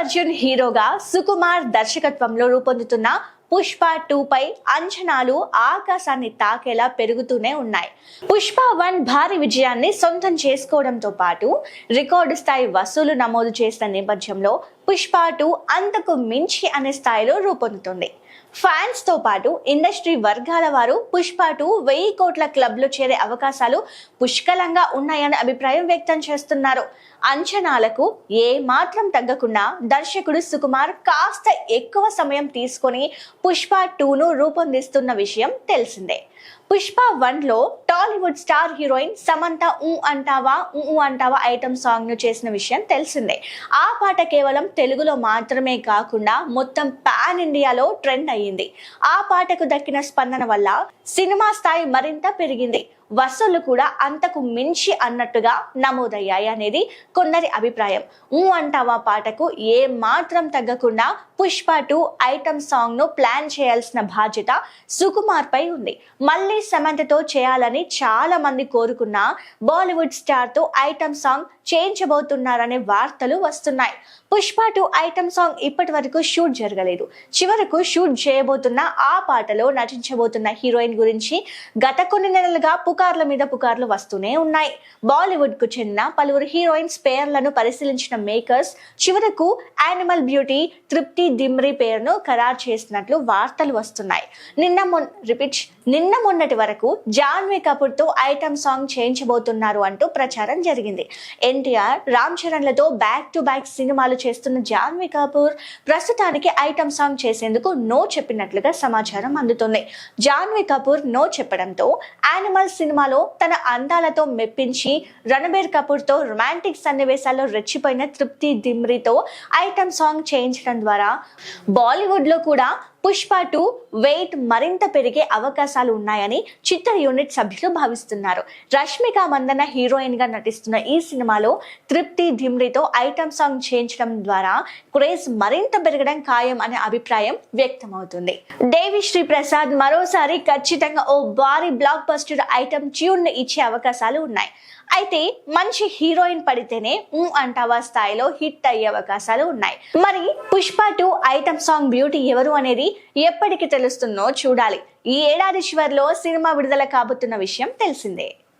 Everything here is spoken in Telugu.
అర్జున్ హీరోగా సుకుమార్ దర్శకత్వంలో రూపొందుతున్న పుష్ప 2 పై అంచనాలు ఆకాశాన్ని తాకేలా పెరుగుతూనే ఉన్నాయి. పుష్ప 1 భారీ విజయాన్ని సొంతం చేసుకోవడంతో పాటు రికార్డు స్థాయి వసూలు నమోదు చేసిన నేపథ్యంలో పుష్ప 2 అంతకు మించి అనే స్థాయిలో రూపొందుతుంది. ఫ్యాన్స్ తో పాటు ఇండస్ట్రీ వర్గాల వారు పుష్ప 2 1000 కోట్ల క్లబ్ లో చేరే అవకాశాలు పుష్కలంగా ఉన్నాయని అభిప్రాయం వ్యక్తం చేస్తున్నారు. అంచనాలకు ఏ మాత్రం తగ్గకుండా దర్శకుడు సుకుమార్ కాస్త ఎక్కువ సమయం తీసుకొని పుష్ప 2ను రూపొందిస్తున్న విషయం తెలిసిందే. పుష్ప 1లో టాలీవుడ్ స్టార్ హీరోయిన్ సమంత అంటావా ఐటమ్ సాంగ్ ను చేసిన విషయం తెలిసిందే. ఆ పాట కేవలం తెలుగులో మాత్రమే కాకుండా మొత్తం పాన్ ఇండియాలో ట్రెండ్ అయ్యింది. ఆ పాటకు దక్కిన స్పందన వల్ల సినిమా స్థాయి మరింత పెరిగింది. వసూళ్లు కూడా అంతకు మించి అన్నట్టుగా నమోదయ్యాయి అనేది కొందరి అభిప్రాయం. అంటావా పాటకు ఏ మాత్రం తగ్గకుండా పుష్ప 2 ఐటమ్ సాంగ్ ను ప్లాన్ చేయాల్సిన బాధ్యత సుకుమార్ పై ఉంది. మళ్ళీ సమంతతో చేయాలని చాలా మంది కోరుకున్న బాలీవుడ్ స్టార్ తో ఐటమ్ సాంగ్ చేయించబోతున్నారనే వార్తలు వస్తున్నాయి. పుష్ప 2 ఐటమ్ సాంగ్ ఇప్పటి వరకు షూట్ జరగలేదు. చివరకు షూట్ చేయబోతున్న ఆ పాటలో నటించబోతున్న హీరోయిన్ గురించి గత కొన్ని నెలలుగా పుకార్ల మీద పుకార్లు వస్తూనే ఉన్నాయి. బాలీవుడ్ కు చెందిన పలువురు హీరోయిన్స్ పేర్లను పరిశీలించిన మేకర్స్ చివరకు యానిమల్ బ్యూటీ తృప్తి దిమ్రీ పేరును ఖరారు చేసినట్లు వార్తలు వస్తున్నాయి. నిన్న మొన్నటి వరకు జాన్వీ కపూర్ తో ఐటమ్ సాంగ్ చేయించబోతున్నారు అంటూ ప్రచారం జరిగింది. ఎన్టీఆర్, రామ్ చరణ్లతో బ్యాక్ టు బ్యాక్ సినిమాలు చేస్తున్న జాన్వీ కపూర్ ప్రస్తుతానికి ఐటమ్ సాంగ్ చేసేందుకు నో చెప్పినట్లుగా సమాచారం అందుతుంది. జాన్వీ కపూర్ నో చెప్పడంతో యానిమల్ సినిమాలో తన అందాలతో మెప్పించి రణబీర్ కపూర్ తో రొమాంటిక్ సన్నివేశాల్లో రెచ్చిపోయిన తృప్తి దిమ్రీతో ఐటమ్ సాంగ్ చేయించడం ద్వారా బాలీవుడ్ లో కూడా పుష్ప 2 వెయిట్ మరింత పెరిగే అవకాశాలు ఉన్నాయని చిత్ర యూనిట్ సభ్యులు భావిస్తున్నారు. రష్మిక మందన్న హీరోయిన్ గా నటిస్తున్న ఈ సినిమాలో తృప్తి దిమ్రీతో ఐటమ్ సాంగ్ చేయించడం ద్వారా క్రేజ్ మరింత పెరగడం ఖాయం అనే అభిప్రాయం వ్యక్తమవుతుంది. దేవిశ్రీ ప్రసాద్ మరోసారి ఖచ్చితంగా ఓ భారీ బ్లాక్ బస్టర్ ఐటమ్ ట్యూన్ ఇచ్చే అవకాశాలు ఉన్నాయి. అయితే మంచి హీరోయిన్ పడితేనే అంటావా స్థాయిలో హిట్ అయ్యే అవకాశాలు ఉన్నాయి. మరి పుష్ప 2 ఐటమ్ సాంగ్ బ్యూటీ ఎవరు అనేది ఎప్పటికి తెలుస్తుందో చూడాలి. ఈ ఏడాది చివరిలో సినిమా విడుదల కాబోతున్న విషయం తెలిసిందే.